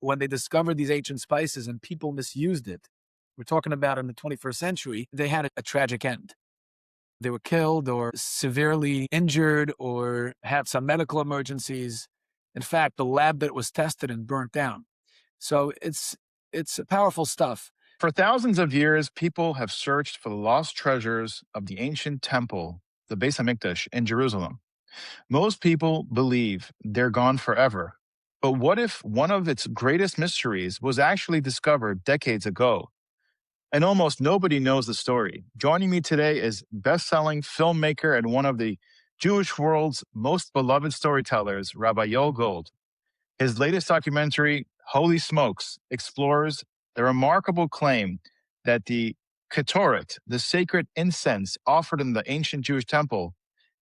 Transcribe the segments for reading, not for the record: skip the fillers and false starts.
when they discovered these ancient spices and people misused it, we're talking about in the 21st century, they had a tragic end. They were killed or severely injured or had some medical emergencies. In fact, the lab that it was tested in burnt down. So it's powerful stuff. For thousands of years, people have searched for the lost treasures of the ancient temple, the Beis Hamikdash in Jerusalem. Most people believe they're gone forever. But what if one of its greatest mysteries was actually discovered decades ago? And almost nobody knows the story. Joining me today is best-selling filmmaker and one of the Jewish world's most beloved storytellers, Rabbi Yoel Gold. His latest documentary, Holy Smokes, explores the remarkable claim that the Ketoret, the sacred incense offered in the ancient Jewish temple,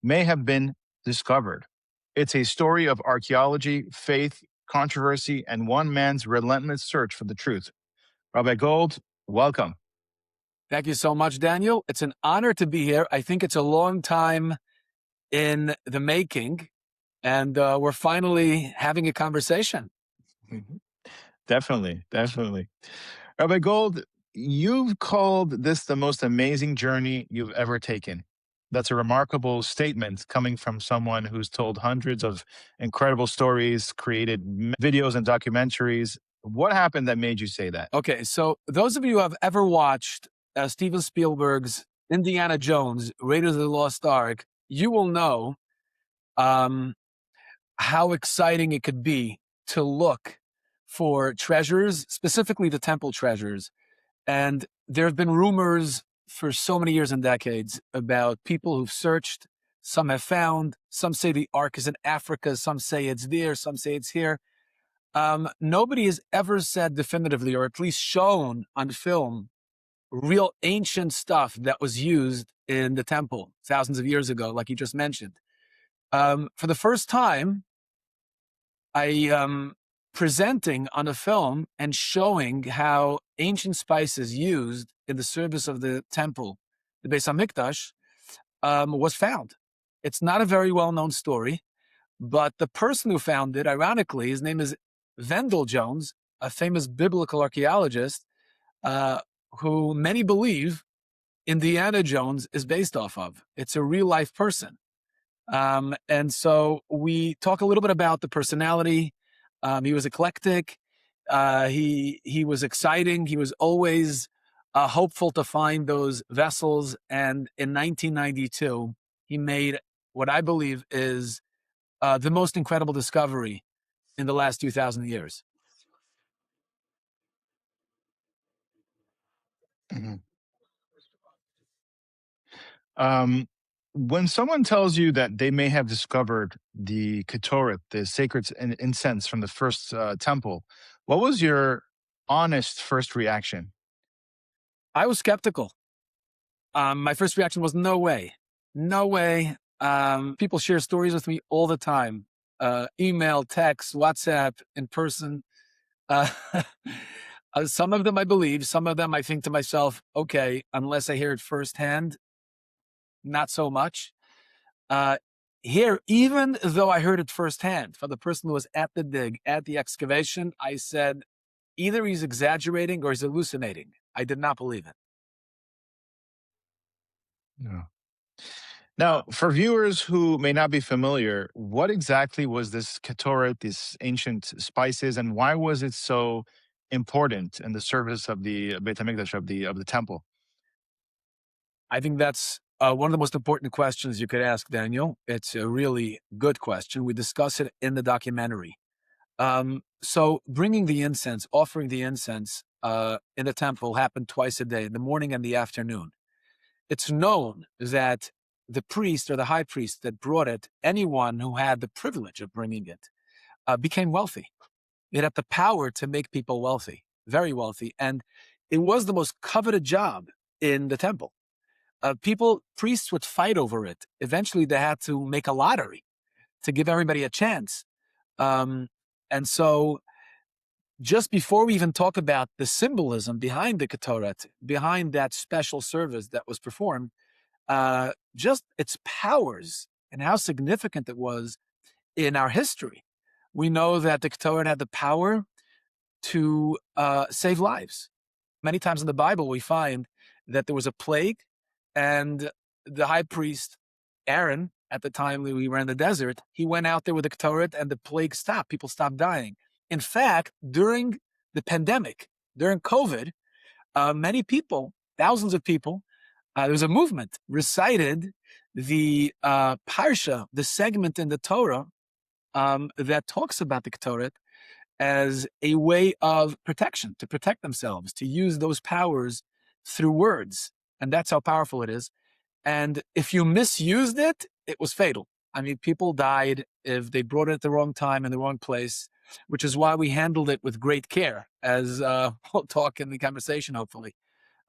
may have been discovered. It's a story of archaeology, faith, controversy, and one man's relentless search for the truth. Rabbi Gold, welcome. Thank you so much, Daniel. It's an honor to be here. I think it's a long time in the making, and we're finally having a conversation. Mhm. Definitely, definitely. Rabbi Gold, you've called this the most amazing journey you've ever taken. That's a remarkable statement coming from someone who's told hundreds of incredible stories, created videos and documentaries. What happened that made you say that? Okay, so those of you who have ever watched Steven Spielberg's Indiana Jones, Raiders of the Lost Ark, you will know um, how exciting it could be to look for treasures, specifically the temple treasures. And there have been rumors for so many years and decades about people who've searched. Some have found. Some say the Ark is in Africa. Some say it's there. Some say it's here. Nobody has ever said definitively, or at least shown on film, real ancient stuff that was used in the temple thousands of years ago, like you just mentioned. For the first time, I am presenting on a film and showing how ancient spices used in the service of the temple, the Beis Hamikdash, was found. It's not a very well-known story, but the person who found it, ironically, his name is Vendyl Jones, a famous biblical archaeologist, uh, who many believe Indiana Jones is based off of. It's a real-life person. And so we talk a little bit about the personality. He was eclectic. He was exciting. He was always hopeful to find those vessels. And in 1992, he made what I believe is the most incredible discovery in the last 2,000 years. Mhm. Um, when someone tells you that they may have discovered the Ketoret, the sacred incense from the first temple, what was your honest first reaction? I was skeptical. My first reaction was no way, no way. People share stories with me all the time, email, text, WhatsApp, in person. Uh, some of them I believe, some of them I think to myself, okay, unless I hear it firsthand, not so much. Uh, Here, even though I heard it firsthand from the person who was at the dig, at the excavation, I said, either he's exaggerating or he's hallucinating. I did not believe it. No. Now, for viewers who may not be familiar, what exactly was this Ketoret, these ancient spices, and why was it so important in the service of the Beit Hamikdash of the temple? I think that's one of the most important questions you could ask, Daniel. It's a really good question. We discuss it in the documentary. So bringing the incense, offering the incense in the temple happened twice a day, in the morning and the afternoon. It's known that the priest or the high priest that brought it, anyone who had the privilege of bringing it, became wealthy. It had the power to make people wealthy, very wealthy. And it was the most coveted job in the temple. Priests would fight over it. Eventually, they had to make a lottery to give everybody a chance. Um, and so just before we even talk about the symbolism behind the Ketoret, behind that special service that was performed, just its powers and how significant it was in our history. We know that the Ketoret had the power to save lives. Many times in the Bible, we find that there was a plague, and the high priest, Aaron, at the time we were in the desert, he went out there with the Ketoret, and the plague stopped. People stopped dying. In fact, during the pandemic, during COVID, many people, thousands of people, there was a movement, recited the Parsha, the segment in the Torah that talks about the Ketoret as a way of protection, to protect themselves, to use those powers through words. And that's how powerful it is. And if you misused it, it was fatal. I mean, people died if they brought it at the wrong time in the wrong place, which is why we handled it with great care, as we'll talk in the conversation, hopefully.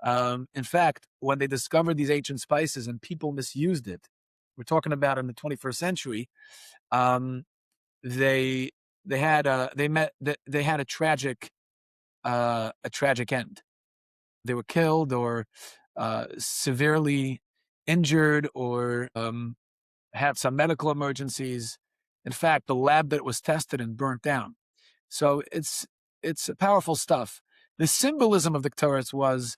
In fact, when they discovered these ancient spices and people misused it, we're talking about in the 21st century, um, they had a tragic end. They were killed or severely injured or had some medical emergencies. In fact, the lab that it was tested in burnt down. So it's powerful stuff. The symbolism of the Ketoret was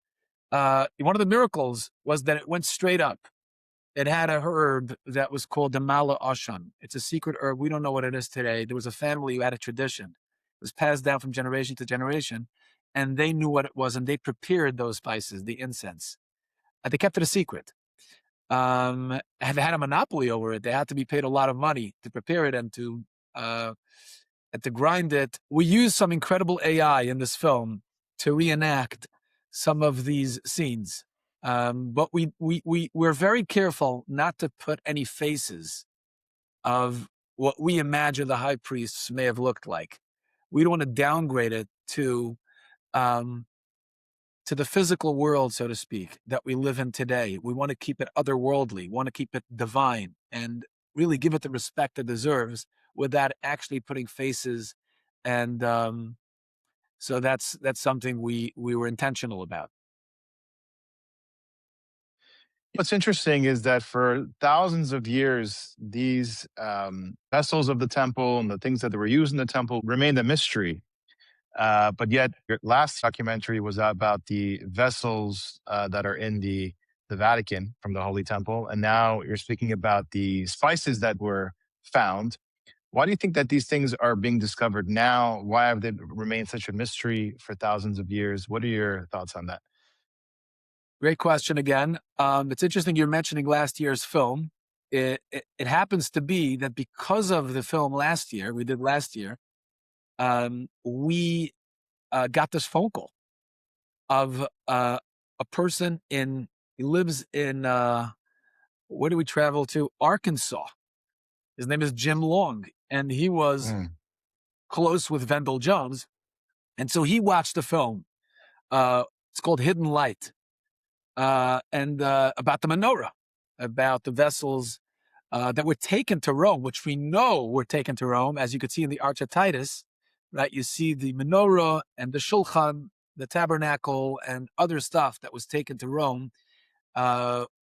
one of the miracles was that it went straight up. It had a herb that was called the Mala Ashan. It's a secret herb. We don't know what it is today. There was a family who had a tradition. It was passed down from generation to generation, and they knew what it was, and they prepared those spices, the incense. And they kept it a secret. And they had a monopoly over it. They had to be paid a lot of money to prepare it and to grind it. We used some incredible AI in this film to reenact some of these scenes. But we're very careful not to put any faces of what we imagine the high priests may have looked like. We don't want to downgrade it to the physical world, so to speak, that we live in today. We want to keep it otherworldly, want to keep it divine, and really give it the respect it deserves without actually putting faces. And so that's something we were intentional about. What's interesting is that for thousands of years, these vessels of the temple and the things that were used in the temple remained a mystery. But yet, your last documentary was about the vessels that are in the Vatican from the Holy Temple. And now you're speaking about the spices that were found. Why do you think that these things are being discovered now? Why have they remained such a mystery for thousands of years? What are your thoughts on that? Great question again. It's interesting you're mentioning last year's film. It happens to be that because of the film we did last year, we got this phone call of a person he lives in, where do we travel to? Arkansas. His name is Jim Long, and he was close with Vendyl Jones. And so he watched the film. It's called Hidden Light. And about the menorah, about the vessels that were taken to Rome, which we know were taken to Rome, as you could see in the Archaeology, right? You see the menorah and the shulchan, the tabernacle, and other stuff that was taken to Rome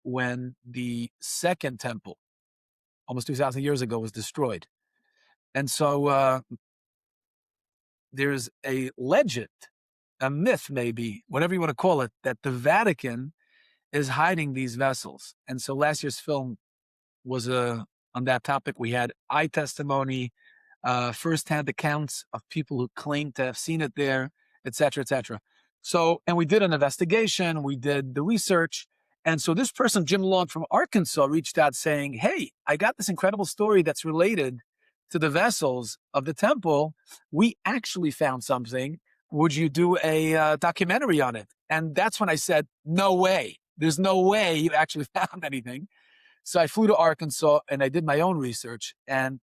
when the second temple, almost 2,000 years ago, was destroyed. And so there's a legend, a myth maybe, whatever you want to call it, that the Vatican is hiding these vessels. And so last year's film was on that topic. We had eye testimony, firsthand accounts of people who claim to have seen it there, et cetera, et cetera. So, and we did an investigation, we did the research. And so this person, Jim Long from Arkansas, reached out saying, hey, I got this incredible story that's related to the vessels of the temple. We actually found something. Would you do a documentary on it? And that's when I said, no way. There's no way you actually found anything. So I flew to Arkansas and I did my own research. And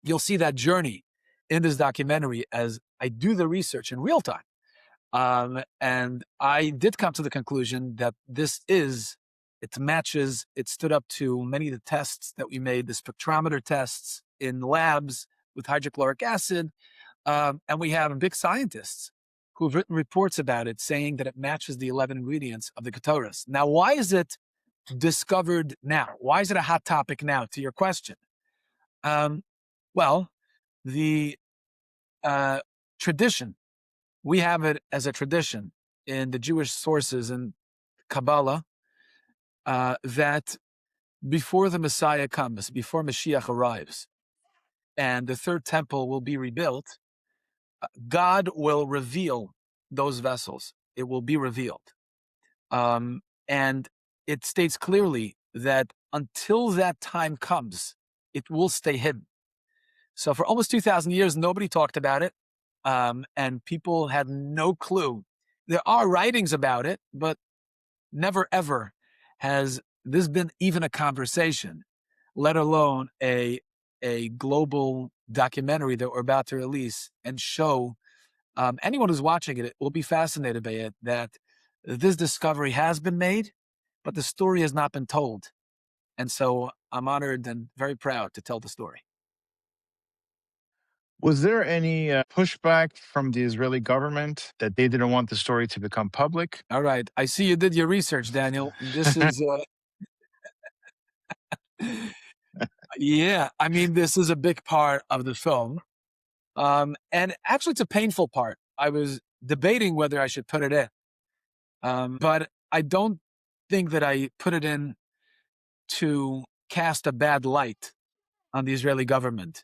you'll see that journey in this documentary as I do the research in real time. And I did come to the conclusion that it stood up to many of the tests that we made, the spectrometer tests in labs with hydrochloric acid. And we have big scientists who've written reports about it saying that it matches the 11 ingredients of the Ketoret. Now, why is it discovered now? Why is it a hot topic now, to your question? Well, the tradition We have it as a tradition in the Jewish sources and Kabbalah that before the Messiah comes, before Mashiach arrives, and the third temple will be rebuilt, God will reveal those vessels. It will be revealed. And it states clearly that until that time comes, it will stay hidden. So for almost 2,000 years, nobody talked about it, and people had no clue. There are writings about it, but never ever has this been even a conversation, let alone a global documentary that we're about to release and show anyone who's watching it will be fascinated by it, that this discovery has been made, but the story has not been told. And so I'm honored and very proud to tell the story. Was there any pushback from the Israeli government that they didn't want the story to become public? All right. I see you did your research, Daniel. This is, yeah, I mean, this is a big part of the film. And actually, it's a painful part. I was debating whether I should put it in, but I don't think that I put it in to cast a bad light on the Israeli government.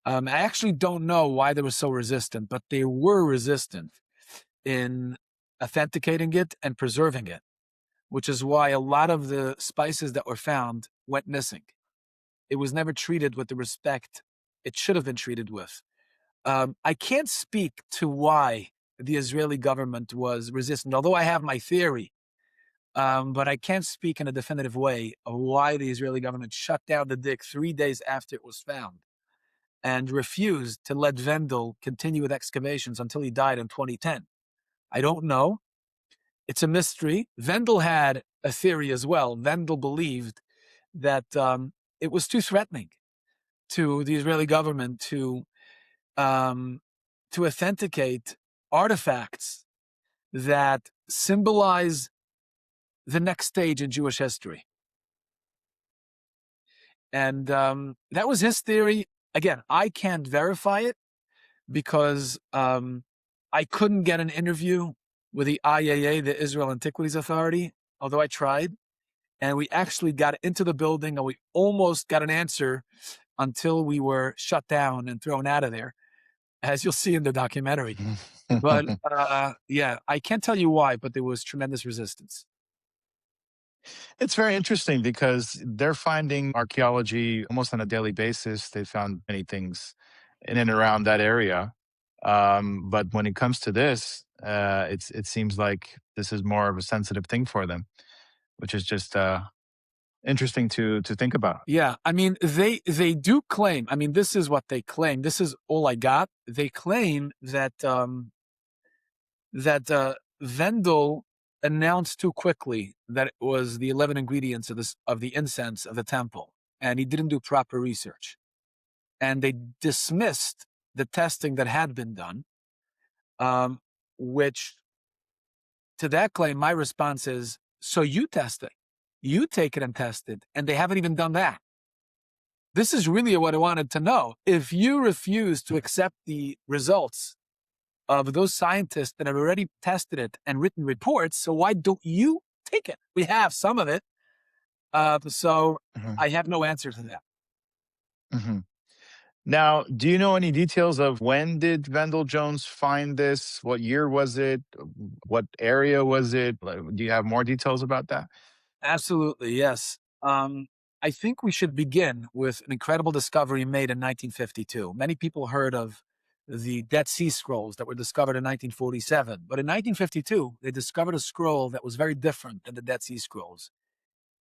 I actually don't know why they were so resistant, but they were resistant in authenticating it and preserving it, which is why a lot of the spices that were found went missing. It was never treated with the respect it should have been treated with. I can't speak to why the Israeli government was resistant, although I have my theory. But I can't speak in a definitive way of why the Israeli government shut down the dig 3 days after it was found and refused to let Vendyl continue with excavations until he died in 2010. I don't know. It's a mystery. Vendyl had a theory as well. Vendyl believed that it was too threatening to the Israeli government to authenticate artifacts that symbolize the next stage in Jewish history. And that was his theory. Again, I can't verify it because I couldn't get an interview with the IAA, the Israel Antiquities Authority, although I tried. And we actually got into the building and we almost got an answer until we were shut down and thrown out of there, as you'll see in the documentary. But yeah, I can't tell you why, but there was tremendous resistance. It's very interesting because they're finding archaeology almost on a daily basis. They found many things in and around that area. But when it comes to this, it seems like this is more of a sensitive thing for them, which is just interesting to think about. Yeah, I mean, they do claim. I mean, this is what they claim. This is all I got. They claim that Vendyl announced too quickly that it was the 11 ingredients of the incense of the temple, and he didn't do proper research, and they dismissed the testing that had been done. Which, to that claim, my response is: so you test it, you take it and test it, and they haven't even done that. This is really what I wanted to know. If you refuse to accept the results of those scientists that have already tested it and written reports, so why don't you take it? We have some of it. So Mhm, I have no answer to that. mhm. Now, do you know any details of when did Vendyl Jones find this? What year was it? What area was it? Like, do you have more details about that? Absolutely, yes. I think we should begin with an incredible discovery made in 1952. Many people heard of the Dead Sea Scrolls that were discovered in 1947. But in 1952, they discovered a scroll that was very different than the Dead Sea Scrolls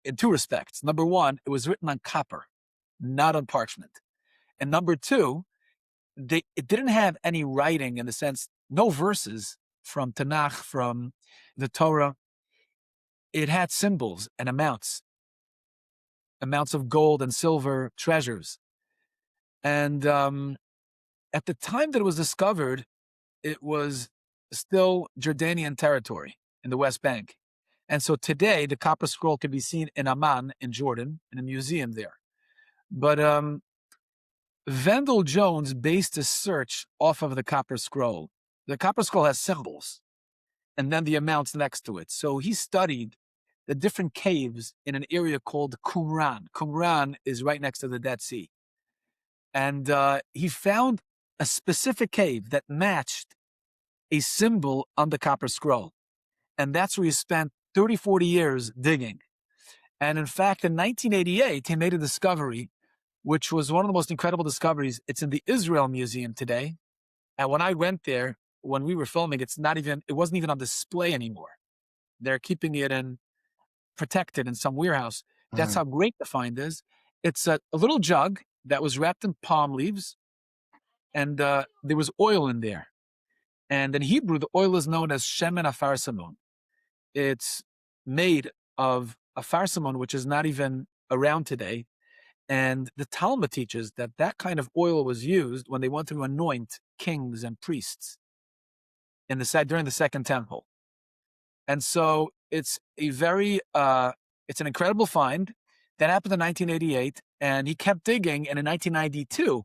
in two respects. Number one, it was written on copper, not on parchment. And number two, it didn't have any writing in the sense, no verses from Tanakh, from the Torah. It had symbols and amounts of gold and silver treasures. And at the time that it was discovered, it was still Jordanian territory in the West Bank. And so today, the copper scroll can be seen in Amman, in Jordan, in a museum there. But Vendyl Jones based his search off of the copper scroll. The copper scroll has symbols and then the amounts next to it. So he studied the different caves in an area called Qumran. Qumran is right next to the Dead Sea. And he found a specific cave that matched a symbol on the copper scroll. And that's where he spent 30, 40 years digging. And in fact, in 1988, he made a discovery, which was one of the most incredible discoveries. It's in the Israel Museum today. And when I went there, when we were filming, it wasn't even on display anymore. They're keeping it protected in some warehouse. That's Mm. how great the find is. It's a little jug that was wrapped in palm leaves, and there was oil in there. And in Hebrew, the oil is known as shemen afarsamon. It's made of afarsamon, which is not even around today. And the Talmud teaches that that kind of oil was used when they wanted to anoint kings and priests during the Second Temple. And so it's it's an incredible find that happened in 1988. And he kept digging. And in 1992,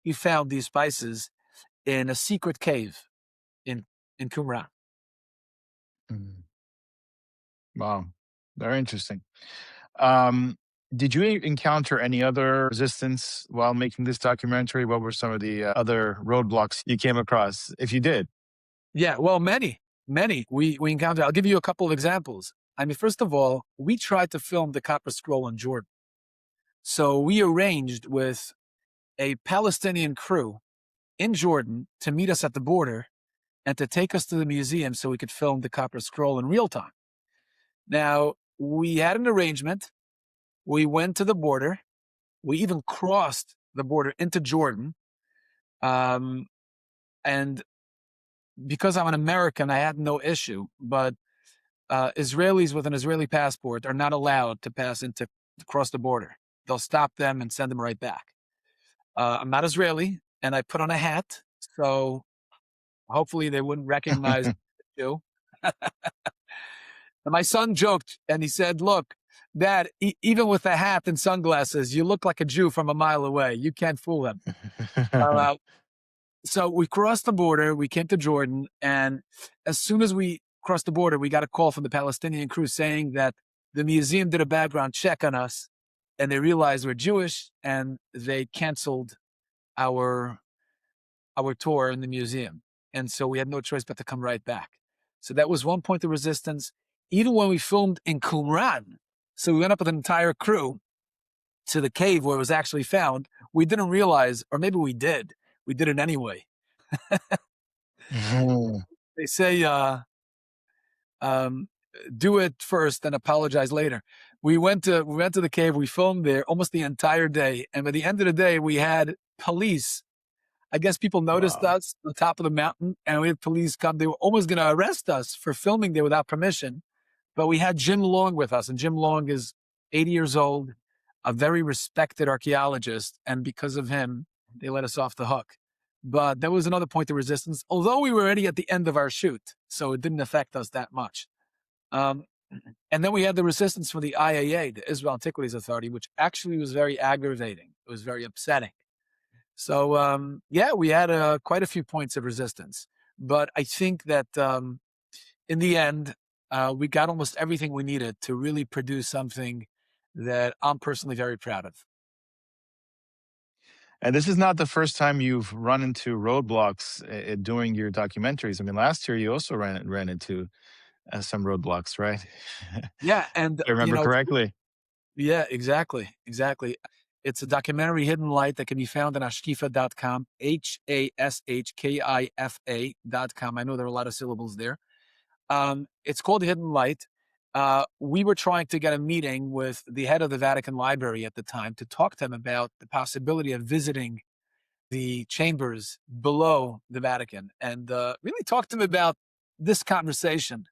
he found these spices in a secret cave in Qumran. Mm. Wow, very interesting. Um, did you encounter any other resistance while making this documentary? What were some of the other roadblocks you came across, if you did? Yeah, well, many. We encountered. I'll give you a couple of examples. I mean, first of all, we tried to film the Copper Scroll in Jordan. So we arranged with a Palestinian crew in Jordan to meet us at the border and to take us to the museum so we could film the Copper Scroll in real time. Now, we had an arrangement. We went to the border. We even crossed the border into Jordan. And because I'm an American, I had no issue. But Israelis with an Israeli passport are not allowed to cross the border. They'll stop them and send them right back. I'm not Israeli, and I put on a hat, so hopefully they wouldn't recognize the Jew. And my son joked, and he said, "Look, Dad, even with a hat and sunglasses, you look like a Jew from a mile away. You can't fool them." Uh, so we crossed the border. We came to Jordan, and as soon as we crossed the border, we got a call from the Palestinian crew saying that the museum did a background check on us, and they realized we're Jewish, and they canceled our tour in the museum. And so we had no choice but to come right back. So that was one point of resistance. Even when we filmed in Qumran, so we went up with an entire crew to the cave where it was actually found, we didn't realize, or maybe we did it anyway. Mhm. They say, do it first and apologize later. We went to the cave, we filmed there almost the entire day. And by the end of the day, we had police. I guess people noticed Wow. us on the top of the mountain, and we had police come. They were almost going to arrest us for filming there without permission. But we had Jim Long with us, and Jim Long is 80 years old, a very respected archaeologist. And because of him, they let us off the hook. But that was another point of resistance, although we were already at the end of our shoot, so it didn't affect us that much. Um, and then we had the resistance from the IAA, the Israel Antiquities Authority, which actually was very aggravating. It was very upsetting. So, yeah, we had quite a few points of resistance. But I think that in the end, we got almost everything we needed to really produce something that I'm personally very proud of. And this is not the first time you've run into roadblocks doing your documentaries. I mean, last year you also ran into some roadblocks, right? Yeah, If and I remember correctly. yeah, exactly. It's a documentary, Hidden Light, that can be found on hashkifa.com, HASHKIFA.com. I know there are a lot of syllables there. It's called Hidden Light. We were trying to get a meeting with the head of the Vatican Library at the time to talk to him about the possibility of visiting the chambers below the Vatican and really talk to him about this conversation,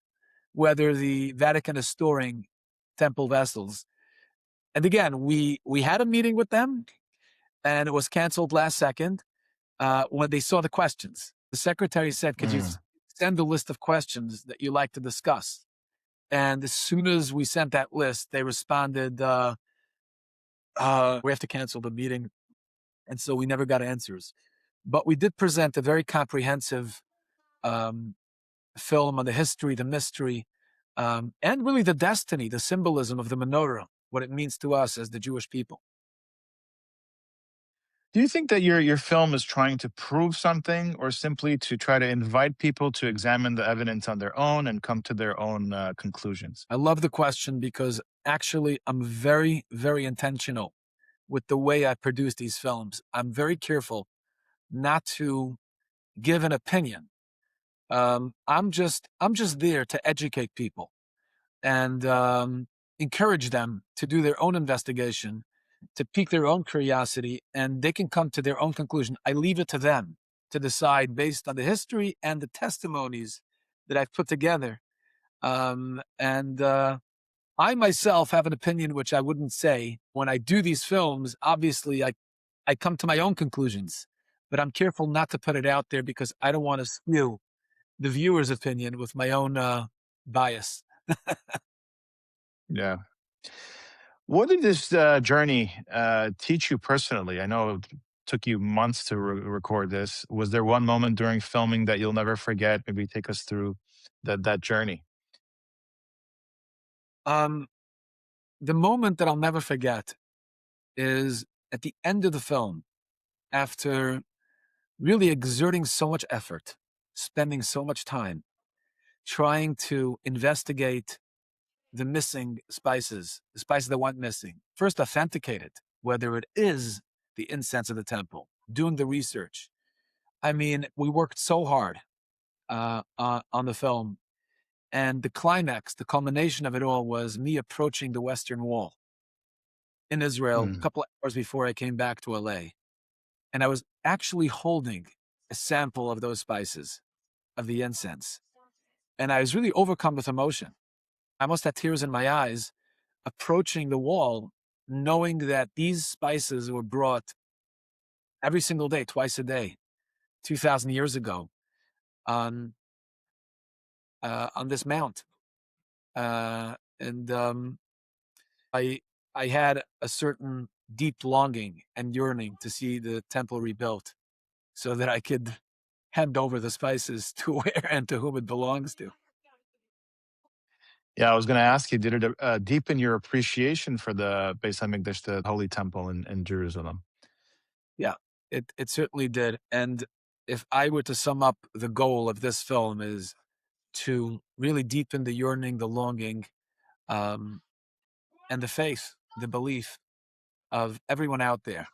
whether the Vatican is storing temple vessels. And again, we had a meeting with them, and it was canceled last second when they saw the questions. The secretary said, "Could you Mm. send a list of questions that you like to discuss?" And as soon as we sent that list, they responded, "We have to cancel the meeting." And so we never got answers. But we did present a very comprehensive um, film on the history, the mystery, and really the destiny, the symbolism of the menorah, what it means to us as the Jewish people. Do you think that your film is trying to prove something, or simply to try to invite people to examine the evidence on their own and come to their own conclusions? I love the question because actually I'm very, very intentional with the way I produce these films. I'm very careful not to give an opinion. I'm just there to educate people and encourage them to do their own investigation, to pique their own curiosity, and they can come to their own conclusion. I leave it to them to decide based on the history and the testimonies that I've put together. And I myself have an opinion which I wouldn't say when I do these films. Obviously, I come to my own conclusions, but I'm careful not to put it out there because I don't want to skew the viewer's opinion with my own bias. Yeah. What did this journey teach you personally? I know it took you months to record this. Was there one moment during filming that you'll never forget? Maybe take us through that journey. Um, the moment that I'll never forget is at the end of the film, after really exerting so much effort, spending so much time trying to investigate the missing spices, the spices that went missing. First, authenticate it, whether it is the incense of the temple, doing the research. I mean, we worked so hard on the film. And the climax, the culmination of it all was me approaching the Western Wall in Israel a Mm. couple of hours before I came back to LA. And I was actually holding a sample of those spices, of the incense. And I was really overcome with emotion. I almost had tears in my eyes approaching the wall, knowing that these spices were brought every single day, twice a day, 2,000 years ago on on this mount. And I I had a certain deep longing and yearning to see the temple rebuilt so that I could hand over the spices to where and to whom it belongs to. Yeah, I was going to ask you, did it deepen your appreciation for the Beis Hamikdash, the Holy Temple in Jerusalem? Yeah, it certainly did. And if I were to sum up the goal of this film is to really deepen the yearning, the longing, um, and the faith, the belief of everyone out there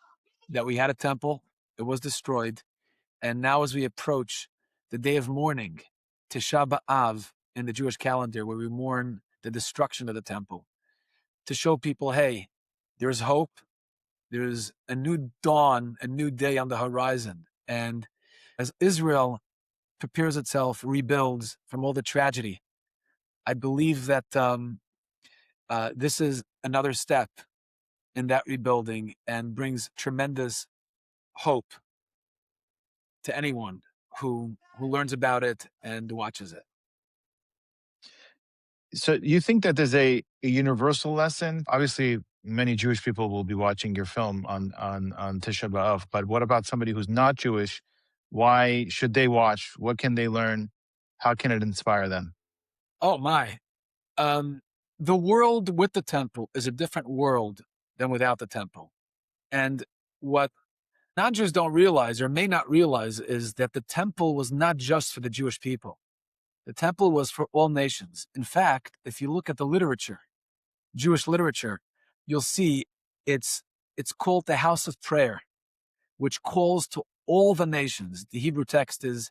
that we had a temple, it was destroyed, and now as we approach the day of mourning, Tisha B'Av in the Jewish calendar, where we mourn the destruction of the temple, to show people, hey, there's hope, there's a new dawn, a new day on the horizon. And as Israel prepares itself, rebuilds from all the tragedy, I believe that this is another step in that rebuilding and brings tremendous hope to anyone who learns about it and watches it. So you think that there's a universal lesson? Obviously, many Jewish people will be watching your film on Tisha B'Av, but what about somebody who's not Jewish? Why should they watch? What can they learn? How can it inspire them? Oh my. Um, the world with the temple is a different world than without the temple. And what non-Jews don't realize or may not realize is that the temple was not just for the Jewish people. The temple was for all nations. In fact, if you look at the literature, Jewish literature, you'll see it's it's called the house of prayer, which calls to all the nations. The Hebrew text is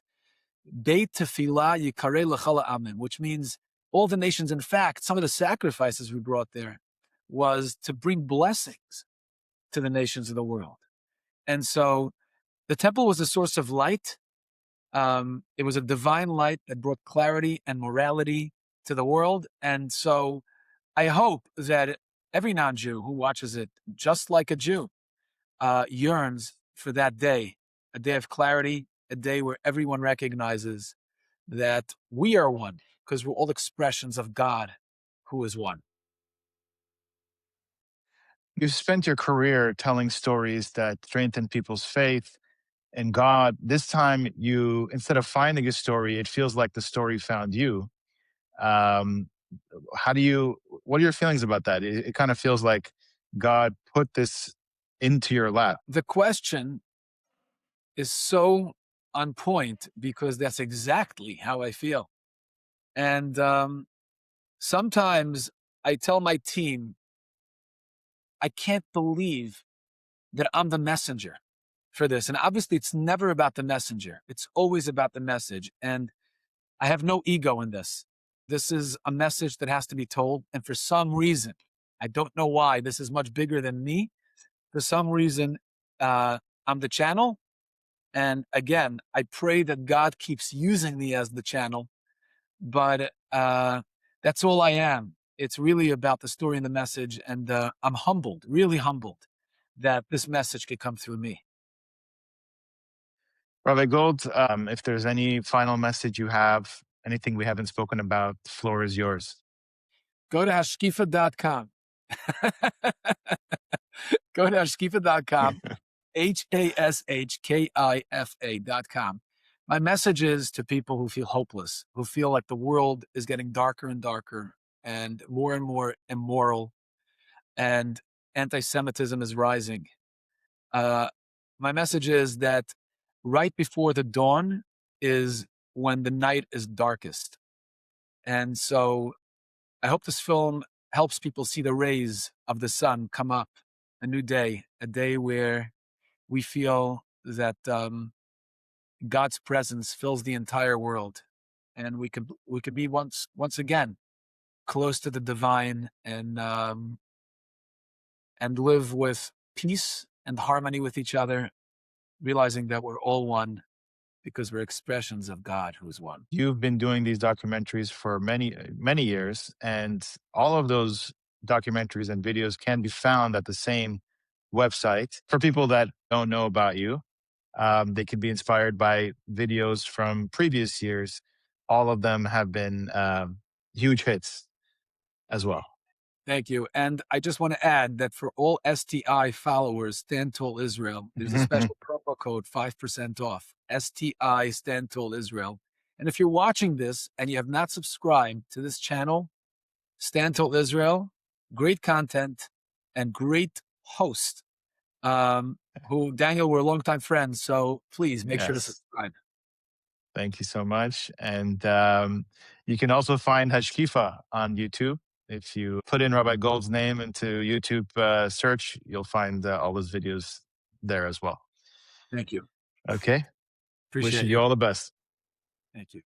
Beit Tefillah Yikarei L'Chala Amen, which means all the nations. In fact, some of the sacrifices we brought there was to bring blessings to the nations of the world. And so the temple was a source of light. It was a divine light that brought clarity and morality to the world. And so I hope that every non-Jew who watches it, just like a Jew, yearns for that day, a day of clarity, a day where everyone recognizes that we are one, because we're all expressions of God who is one. You've spent your career telling stories that strengthen people's faith And God, this time you, instead of finding a story, it feels like the story found you. Um, what are your feelings about that? It kind of feels like God put this into your lap. The question is so on point because that's exactly how I feel. And sometimes I tell my team, I can't believe that I'm the messenger for this. And obviously, it's never about the messenger, it's always about the message. And I have no ego in this. This is a message that has to be told. And for some reason, I don't know why, this is much bigger than me. For some reason, I'm the channel. And again, I pray that God keeps using me as the channel. But that's all I am. It's really about the story and the message. And I'm humbled, really humbled, that this message could come through me. Rabbi Gold, if there's any final message you have, anything we haven't spoken about, the floor is yours. Go to hashkifa.com. Go to hashkifa.com, HASHKIFA.com. My message is to people who feel hopeless, who feel like the world is getting darker and darker and more immoral, and anti Semitism is rising. My message is that right before the dawn is when the night is darkest. And so I hope this film helps people see the rays of the sun come up, a new day, a day where we feel that God's presence fills the entire world, and we could be once again close to the divine, and live with peace and harmony with each other, realizing that we're all one because we're expressions of God who is one. You've been doing these documentaries for many years, and all of those documentaries and videos can be found at the same website. For people that don't know about you, they can be inspired by videos from previous years. All of them have been huge hits as well. Thank you. And I just want to add that for all STI followers, Stand Tall Israel, there's a special promo code, 5% off. STI Stand Tall Israel. And if you're watching this and you have not subscribed to this channel, Stand Tall Israel, great content and great host, who, Daniel, we're longtime friends. So please make sure to Yes. subscribe. Thank you so much. And you can also find Hashkifa on YouTube. If you put in Rabbi Gold's name into YouTube search, you'll find all his videos there as well. Thank you. Okay. Appreciate Wishing you you. all the best. Thank you.